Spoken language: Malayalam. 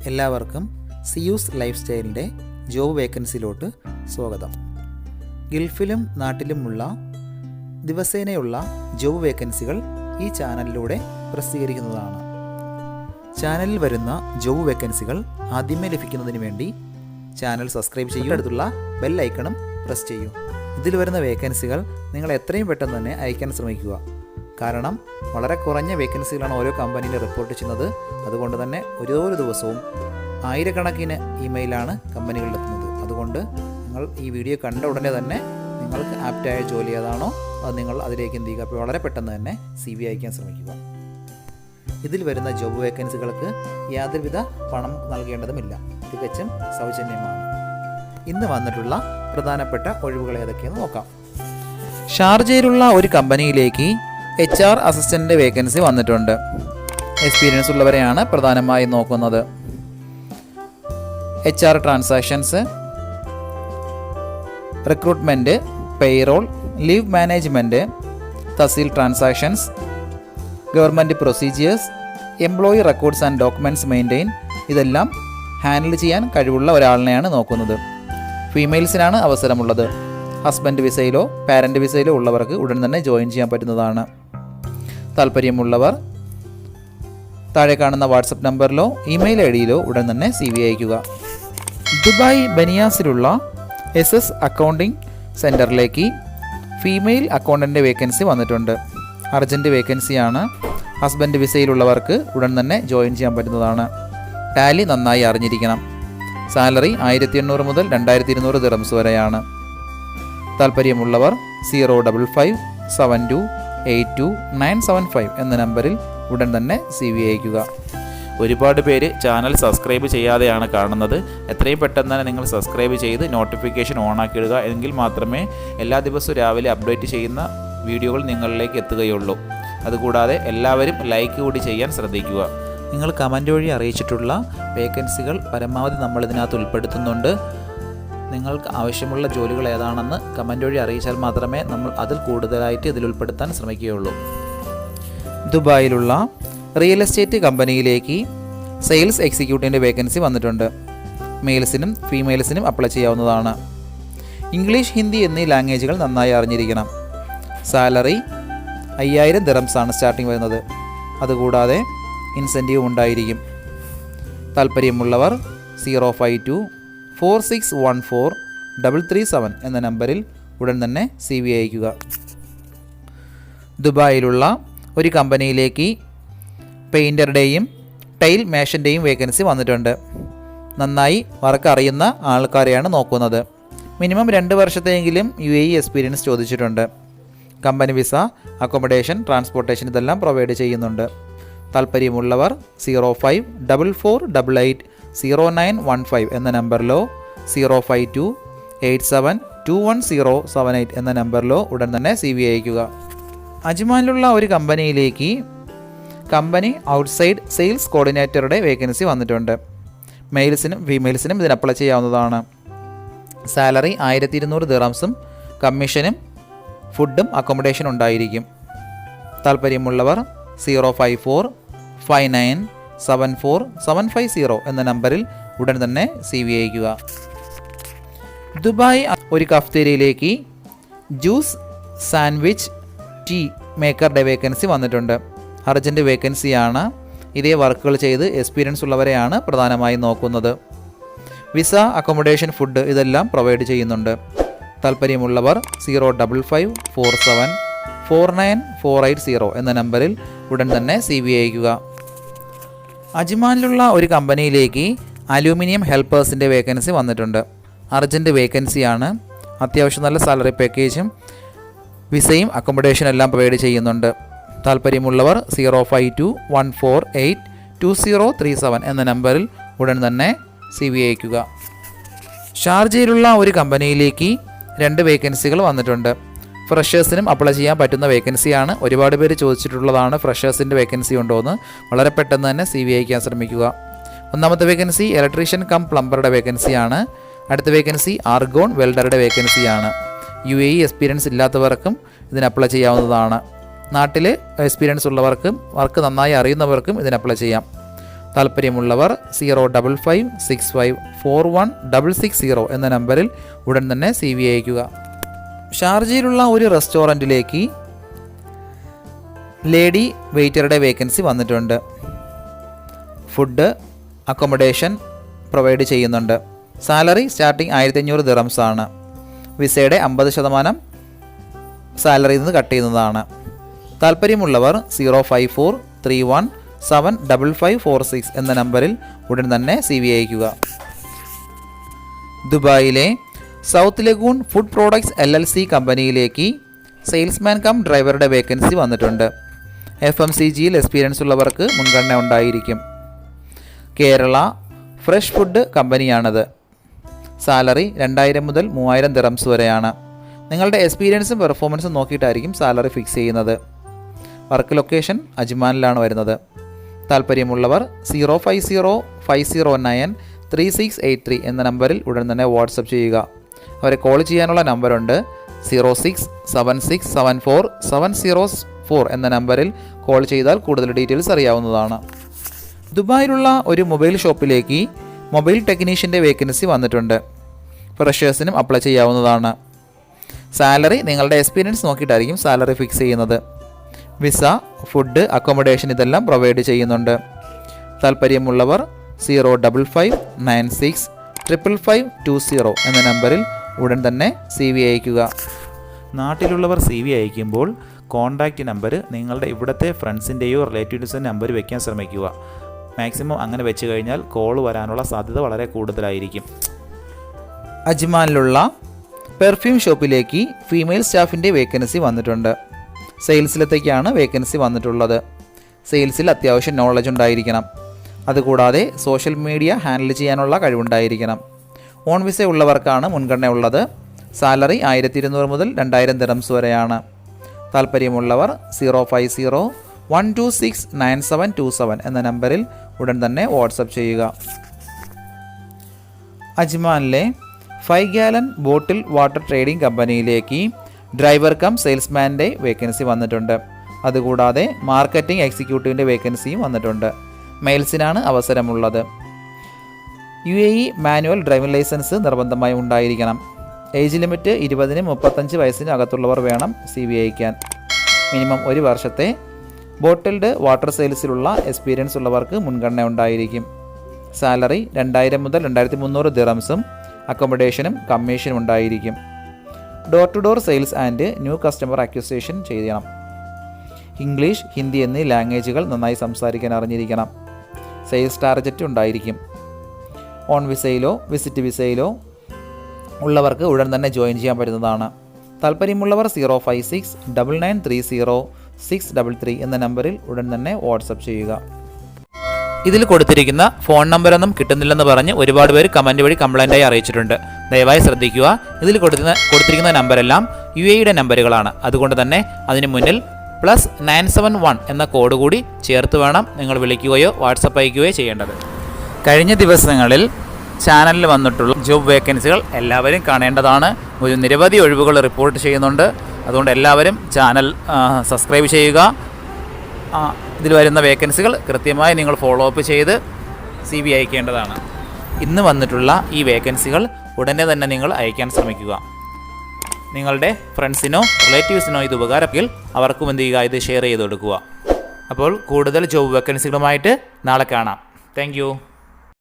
എല്ലാവർക്കും സിയൂസ് ലൈഫ് സ്റ്റൈലിൻ്റെ ജോബ് വേക്കൻസിയിലോട്ട് സ്വാഗതം. ഗൾഫിലും നാട്ടിലുമുള്ള ദിവസേനയുള്ള ജോബ് വേക്കൻസികൾ ഈ ചാനലിലൂടെ പ്രസിദ്ധീകരിക്കുന്നതാണ്. ചാനലിൽ വരുന്ന ജോബ് വേക്കൻസികൾ ആദ്യമേ ലഭിക്കുന്നതിന് വേണ്ടി ചാനൽ സബ്സ്ക്രൈബ് ചെയ്യൂ, അടുത്തുള്ള ബെൽ ഐക്കണും പ്രസ് ചെയ്യൂ. ഇതിൽ വരുന്ന വേക്കൻസികൾ നിങ്ങൾ എത്രയും പെട്ടെന്ന് തന്നെ അയക്കാൻ ശ്രമിക്കുക. കാരണം വളരെ കുറഞ്ഞ വേക്കൻസികളാണ് ഓരോ കമ്പനിയിൽ റിപ്പോർട്ട് ചെയ്യുന്നത്. അതുകൊണ്ട് തന്നെ ഓരോ ദിവസവും ആയിരക്കണക്കിന് ഇമെയിലാണ് കമ്പനികളിലെത്തുന്നത്. അതുകൊണ്ട് നിങ്ങൾ ഈ വീഡിയോ കണ്ട ഉടനെ തന്നെ നിങ്ങൾക്ക് ആപ്റ്റായ ജോലി ഏതാണോ അത് നിങ്ങൾ അതിലേക്ക് എന്ത് ചെയ്യുക, അപ്പോൾ വളരെ പെട്ടെന്ന് തന്നെ CV അയക്കാൻ ശ്രമിക്കുക. ഇതിൽ വരുന്ന ജോബ് വേക്കൻസികൾക്ക് യാതൊരുവിധ പണം നൽകേണ്ടതുമില്ല, തികച്ചും സൗജന്യമാണ്. ഇന്ന് വന്നിട്ടുള്ള പ്രധാനപ്പെട്ട ഒഴിവുകൾ ഏതൊക്കെയെന്ന് നോക്കാം. ഷാർജയിലുള്ള ഒരു കമ്പനിയിലേക്ക് HR അസിസ്റ്റൻ്റ് വേക്കൻസി വന്നിട്ടുണ്ട്. എക്സ്പീരിയൻസ് ഉള്ളവരെയാണ് പ്രധാനമായും നോക്കുന്നത്. HR transactions, recruitment, payroll, leave management, തഹസീൽ transactions, government procedures, employee records and documents maintain, ഇതെല്ലാം ഹാൻഡിൽ ചെയ്യാൻ കഴിവുള്ള ഒരാളിനെയാണ് നോക്കുന്നത്. ഫീമെയിൽസിനാണ് അവസരമുള്ളത്. ഹസ്ബൻഡ് വിസയിലോ പാരൻ്റ് വിസയിലോ ഉള്ളവർക്ക് ഉടൻ തന്നെ ജോയിൻ ചെയ്യാൻ പറ്റുന്നതാണ്. താല്പര്യമുള്ളവർ താഴെ കാണുന്ന വാട്സപ്പ് നമ്പറിലോ ഇമെയിൽ ID-യിലോ ഉടൻ തന്നെ CV അയയ്ക്കുക. ദുബായ് ബനിയാസിലുള്ള SS അക്കൗണ്ടിംഗ് സെൻറ്ററിലേക്ക് ഫീമെയിൽ അക്കൗണ്ടൻ്റ് വേക്കൻസി വന്നിട്ടുണ്ട്. അർജൻറ്റ് വേക്കൻസിയാണ്. ഹസ്ബൻഡ് വിസയിലുള്ളവർക്ക് ഉടൻ തന്നെ ജോയിൻ ചെയ്യാൻ പറ്റുന്നതാണ്. ടാലി നന്നായി അറിഞ്ഞിരിക്കണം. സാലറി 1800 മുതൽ 2200 ദിറംസ് വരെയാണ്. താല്പര്യമുള്ളവർ 0557282 എന്ന നമ്പറിൽ ഉടൻ തന്നെ CV അയയ്ക്കുക. ഒരുപാട് പേര് ചാനൽ സബ്സ്ക്രൈബ് ചെയ്യാതെയാണ് കാണുന്നത്. എത്രയും പെട്ടെന്ന് തന്നെ നിങ്ങൾ സബ്സ്ക്രൈബ് ചെയ്ത് നോട്ടിഫിക്കേഷൻ ഓണാക്കിയിടുക. എങ്കിൽ മാത്രമേ എല്ലാ ദിവസവും രാവിലെ അപ്ഡേറ്റ് ചെയ്യുന്ന വീഡിയോകൾ നിങ്ങളിലേക്ക് എത്തുകയുള്ളൂ. അതുകൂടാതെ എല്ലാവരും ലൈക്ക് കൂടി ചെയ്യാൻ ശ്രദ്ധിക്കുക. നിങ്ങൾ കമൻറ്റ് വഴി അറിയിച്ചിട്ടുള്ള വേക്കൻസികൾ പരമാവധി നമ്മൾ ഇതിനകത്ത് ഉൾപ്പെടുത്തുന്നുണ്ട്. നിങ്ങൾക്ക് ആവശ്യമുള്ള ജോലികൾ ഏതാണെന്ന് കമൻറ്റ് വഴി അറിയിച്ചാൽ മാത്രമേ നമ്മൾ അതിൽ കൂടുതലായിട്ട് ഇതിൽ ഉൾപ്പെടുത്താൻ ശ്രമിക്കുകയുള്ളൂ. ദുബായിലുള്ള റിയൽ എസ്റ്റേറ്റ് കമ്പനിയിലേക്ക് സെയിൽസ് എക്സിക്യൂട്ടീവിൻ്റെ വേക്കൻസി വന്നിട്ടുണ്ട്. മെയിൽസിനും ഫീമെയിൽസിനും അപ്ലൈ ചെയ്യാവുന്നതാണ്. ഇംഗ്ലീഷ്, ഹിന്ദി എന്നീ ലാംഗ്വേജുകൾ നന്നായി അറിഞ്ഞിരിക്കണം. സാലറി 5000 ദിറംസാണ് സ്റ്റാർട്ടിംഗ് വരുന്നത്. അതുകൂടാതെ ഇൻസെൻറ്റീവ് ഉണ്ടായിരിക്കും. താല്പര്യമുള്ളവർ 05246143337 എന്ന നമ്പറിൽ ഉടൻ തന്നെ CV അയയ്ക്കുക. ദുബായിലുള്ള ഒരു കമ്പനിയിലേക്ക് പെയിൻറ്ററുടെയും ടൈൽ മേഷൻ്റെയും വേക്കൻസി വന്നിട്ടുണ്ട്. നന്നായി വർക്ക് അറിയുന്ന ആൾക്കാരെയാണ് നോക്കുന്നത്. മിനിമം 2 വർഷത്തെയെങ്കിലും UAE എക്സ്പീരിയൻസ് ചോദിച്ചിട്ടുണ്ട്. കമ്പനി വിസ, അക്കോമഡേഷൻ, ട്രാൻസ്പോർട്ടേഷൻ ഇതെല്ലാം പ്രൊവൈഡ് ചെയ്യുന്നുണ്ട്. താല്പര്യമുള്ളവർ 054880915 എന്ന നമ്പറിലോ 05287210078 എന്ന നമ്പറിലോ ഉടൻ തന്നെ CV അയയ്ക്കുക. അജ്മാനിലുള്ള ഒരു കമ്പനിയിലേക്ക് കമ്പനി ഔട്ട്സൈഡ് സെയിൽസ് കോർഡിനേറ്ററുടെ വേക്കൻസി വന്നിട്ടുണ്ട്. മെയിൽസിനും ഫീമെയിൽസിനും ഇതിന് അപ്ലൈ ചെയ്യാവുന്നതാണ്. സാലറി 1200 ദിറംസും കമ്മീഷനും ഫുഡും അക്കോമഡേഷനും ഉണ്ടായിരിക്കും. താല്പര്യമുള്ളവർ 05459747750 എന്ന നമ്പറിൽ ഉടൻ തന്നെ CV അയയ്ക്കുക. ദുബായ് ഒരു കഫ്തേരിയയിലേക്ക് ജ്യൂസ്, സാൻഡ്വിച്ച്, ടീ മേക്കറുടെ വേക്കൻസി വന്നിട്ടുണ്ട്. അർജൻറ്റ് വേക്കൻസിയാണ്. ഇതേ വർക്കുകൾ ചെയ്ത് എക്സ്പീരിയൻസ് ഉള്ളവരെയാണ് പ്രധാനമായും നോക്കുന്നത്. വിസ, അക്കോമഡേഷൻ, ഫുഡ് ഇതെല്ലാം പ്രൊവൈഡ് ചെയ്യുന്നുണ്ട്. താല്പര്യമുള്ളവർ 05547494880 എന്ന നമ്പറിൽ ഉടൻ തന്നെ CV അയയ്ക്കുക. അജ്മാനിലുള്ള ഒരു കമ്പനിയിലേക്ക് അലൂമിനിയം ഹെൽപ്പേഴ്സിൻ്റെ വേക്കൻസി വന്നിട്ടുണ്ട്. അർജൻറ്റ് വേക്കൻസിയാണ്. അത്യാവശ്യം നല്ല സാലറി പാക്കേജും വിസയും അക്കോമഡേഷൻ എല്ലാം പ്രൊവൈഡ് ചെയ്യുന്നുണ്ട്. താല്പര്യമുള്ളവർ 05214822037 എന്ന നമ്പറിൽ ഉടൻ തന്നെ CV അയയ്ക്കുക. ഷാർജയിലുള്ള ഒരു കമ്പനിയിലേക്ക് 2 വേക്കൻസികൾ വന്നിട്ടുണ്ട്. ഫ്രഷേഴ്സിനും അപ്ലൈ ചെയ്യാൻ പറ്റുന്ന വേക്കൻസിയാണ്. ഒരുപാട് പേര് ചോദിച്ചിട്ടുള്ളതാണ് ഫ്രഷേഴ്സിൻ്റെ വേക്കൻസി ഉണ്ടോയെന്ന്. വളരെ പെട്ടെന്ന് തന്നെ CV അയക്കാൻ ശ്രമിക്കുക. ഒന്നാമത്തെ വേക്കൻസി ഇലക്ട്രീഷ്യൻ കം പ്ലംബറുടെ വേക്കൻസിയാണ്. അടുത്ത വേക്കൻസി ആർഗോൺ വെൽഡറുടെ വേക്കൻസിയാണ്. UAE എക്സ്പീരിയൻസ് ഇല്ലാത്തവർക്കും ഇതിന് അപ്ലൈ ചെയ്യാവുന്നതാണ്. നാട്ടിൽ എക്സ്പീരിയൻസ് ഉള്ളവർക്കും വർക്ക് നന്നായി അറിയുന്നവർക്കും ഇതിന് അപ്ലൈ ചെയ്യാം. താല്പര്യമുള്ളവർ 05565416660 എന്ന നമ്പറിൽ ഉടൻ തന്നെ CV അയയ്ക്കുക. ഷാർജയിലുള്ള ഒരു റെസ്റ്റോറൻറ്റിലേക്ക് ലേഡി വെയ്റ്ററുടെ വേക്കൻസി വന്നിട്ടുണ്ട്. ഫുഡ് അക്കോമഡേഷൻ പ്രൊവൈഡ് ചെയ്യുന്നുണ്ട്. സാലറി സ്റ്റാർട്ടിംഗ് 1500 ദിറംസ് ആണ്. വിസയുടെ 50% സാലറിയിൽ നിന്ന് കട്ട് ചെയ്യുന്നതാണ്. താല്പര്യമുള്ളവർ 05431755546 എന്ന നമ്പറിൽ ഉടൻ തന്നെ CV അയയ്ക്കുക. ദുബായിലെ South Lagoon Food Products LLC കമ്പനിയിലേക്ക് സെയിൽസ്മാൻ കം ഡ്രൈവറുടെ വേക്കൻസി വന്നിട്ടുണ്ട്. FMCGയിൽ എക്സ്പീരിയൻസ് ഉള്ളവർക്ക് മുൻഗണന ഉണ്ടായിരിക്കും. കേരള ഫ്രഷ് ഫുഡ് കമ്പനിയാണത്. സാലറി 2000 മുതൽ 3000 ദിറംസ് വരെയാണ്. നിങ്ങളുടെ എക്സ്പീരിയൻസും പെർഫോമൻസും നോക്കിയിട്ടായിരിക്കും സാലറി ഫിക്സ് ചെയ്യുന്നത്. വർക്ക് ലൊക്കേഷൻ അജ്മാനിലാണ് വരുന്നത്. താല്പര്യമുള്ളവർ 05050933683 എന്ന നമ്പറിൽ ഉടൻ തന്നെ വാട്സപ്പ് ചെയ്യുക. അവരെ കോൾ ചെയ്യാനുള്ള നമ്പറുണ്ട്. 0676747004 എന്ന നമ്പറിൽ കോൾ ചെയ്താൽ കൂടുതൽ ഡീറ്റെയിൽസ് അറിയാവുന്നതാണ്. ദുബായിലുള്ള ഒരു മൊബൈൽ ഷോപ്പിലേക്ക് മൊബൈൽ ടെക്നീഷ്യൻ്റെ വേക്കൻസി വന്നിട്ടുണ്ട്. ഫ്രഷേഴ്സിനും അപ്ലൈ ചെയ്യാവുന്നതാണ്. സാലറി നിങ്ങളുടെ എക്സ്പീരിയൻസ് നോക്കിയിട്ടായിരിക്കും സാലറി ഫിക്സ് ചെയ്യുന്നത്. വിസ, ഫുഡ്, അക്കോമഡേഷൻ ഇതെല്ലാം പ്രൊവൈഡ് ചെയ്യുന്നുണ്ട്. താല്പര്യമുള്ളവർ 055965520 എന്ന നമ്പറിൽ ഉടൻ തന്നെ CV അയയ്ക്കുക. നാട്ടിലുള്ളവർ CV അയക്കുമ്പോൾ കോൺടാക്റ്റ് നമ്പർ നിങ്ങളുടെ ഇവിടുത്തെ ഫ്രണ്ട്സിൻ്റെയോ റിലേറ്റീവ്സിൻ്റെ നമ്പർ വെക്കാൻ ശ്രമിക്കുക. മാക്സിമം അങ്ങനെ വെച്ച് കഴിഞ്ഞാൽ കോൾ വരാനുള്ള സാധ്യത വളരെ കൂടുതലായിരിക്കും. അജ്മാനിലുള്ള പെർഫ്യൂം ഷോപ്പിലേക്ക് ഫീമെയിൽ സ്റ്റാഫിൻ്റെ വേക്കൻസി വന്നിട്ടുണ്ട്. സെയിൽസിലത്തേക്കാണ് വേക്കൻസി വന്നിട്ടുള്ളത്. സെയിൽസിൽ അത്യാവശ്യം നോളജ് ഉണ്ടായിരിക്കണം. അതുകൂടാതെ സോഷ്യൽ മീഡിയ ഹാൻഡിൽ ചെയ്യാനുള്ള കഴിവുണ്ടായിരിക്കണം. ഓൺ വിസ ഉള്ളവർക്കാണ് മുൻഗണന ഉള്ളത്. സാലറി 1200 മുതൽ 2000 ദിറംസ് വരെയാണ്. താല്പര്യമുള്ളവർ 05012697727 എന്ന നമ്പറിൽ ഉടൻ തന്നെ വാട്സപ്പ് ചെയ്യുക. അജ്മാനിലെ 5 ഗാലൻ ബോട്ടിൽ വാട്ടർ ട്രേഡിംഗ് കമ്പനിയിലേക്ക് ഡ്രൈവർ കം സെയിൽസ്മാൻ്റെ വേക്കൻസി വന്നിട്ടുണ്ട്. അതുകൂടാതെ മാർക്കറ്റിംഗ് എക്സിക്യൂട്ടീവിൻ്റെ വേക്കൻസിയും വന്നിട്ടുണ്ട്. മെയിൽസിനാണ് അവസരമുള്ളത്. UAE മാനുവൽ ഡ്രൈവിംഗ് ലൈസൻസ് നിർബന്ധമായും ഉണ്ടായിരിക്കണം. ഏജ് ലിമിറ്റ് 20-35 വയസ്സിന് അകത്തുള്ളവർ വേണം CV അയക്കാൻ. മിനിമം 1 വർഷത്തെ ബോട്ടിൽഡ് വാട്ടർ സെയിൽസിലുള്ള എക്സ്പീരിയൻസ് ഉള്ളവർക്ക് മുൻഗണന ഉണ്ടായിരിക്കും. സാലറി 2000 മുതൽ 2300 ദിറംസും അക്കോമഡേഷനും കമ്മീഷനും ഉണ്ടായിരിക്കും. Door to door sales and new customer acquisition ചെയ്യണം. ഇംഗ്ലീഷ്, ഹിന്ദി എന്നീ ലാംഗ്വേജുകൾ നന്നായി സംസാരിക്കാൻ അറിഞ്ഞിരിക്കണം. സെയിൽസ് ടാർഗറ്റ് ഉണ്ടായിരിക്കും. ഓൺ വിസയിലോ വിസിറ്റ് വിസയിലോ ഉള്ളവർക്ക് ഉടൻ തന്നെ ജോയിൻ ചെയ്യാൻ പറ്റുന്നതാണ്. താല്പര്യമുള്ളവർ 05699300633 എന്ന നമ്പറിൽ ഉടൻ തന്നെ വാട്സപ്പ് ചെയ്യുക. ഇതിൽ കൊടുത്തിരിക്കുന്ന ഫോൺ നമ്പറൊന്നും കിട്ടുന്നില്ലെന്ന് പറഞ്ഞ് ഒരുപാട് പേര് കമൻറ്റ് വഴി കംപ്ലൈൻറ്റായി അറിയിച്ചിട്ടുണ്ട്. ദയവായി ശ്രദ്ധിക്കുക. ഇതിൽ കൊടുത്തിരിക്കുന്ന നമ്പരെല്ലാം UAE നമ്പറുകളാണ്. അതുകൊണ്ട് തന്നെ അതിന് മുന്നിൽ +971 എന്ന കോഡ് കൂടി ചേർത്ത് വേണം നിങ്ങൾ വിളിക്കുകയോ വാട്സപ്പ് അയക്കുകയോ ചെയ്യേണ്ടത്. കഴിഞ്ഞ ദിവസങ്ങളിൽ ചാനലിൽ വന്നിട്ടുള്ള ജോബ് വേക്കൻസികൾ എല്ലാവരും കാണേണ്ടതാണ്. ഒരു നിരവധി ഒഴിവുകൾ റിപ്പോർട്ട് ചെയ്യുന്നുണ്ട്. അതുകൊണ്ട് എല്ലാവരും ചാനൽ സബ്സ്ക്രൈബ് ചെയ്യുക. ഇതിൽ വരുന്ന വേക്കൻസികൾ കൃത്യമായി നിങ്ങൾ ഫോളോ അപ്പ് ചെയ്ത് CV അയക്കേണ്ടതാണ്. ഇന്ന് വന്നിട്ടുള്ള ഈ വേക്കൻസികൾ ഉടനെ തന്നെ നിങ്ങൾ അയക്കാൻ ശ്രമിക്കുക. നിങ്ങളുടെ ഫ്രണ്ട്സിനോ റിലേറ്റീവ്സിനോ ഇത് ഉപകാരമെങ്കിൽ അവർക്കും എന്ത് ചെയ്യുക, ഇത് ഷെയർ ചെയ്ത് കൊടുക്കുക. അപ്പോൾ കൂടുതൽ ജോബ് വേക്കൻസികളുമായിട്ട് നാളെ കാണാം. താങ്ക്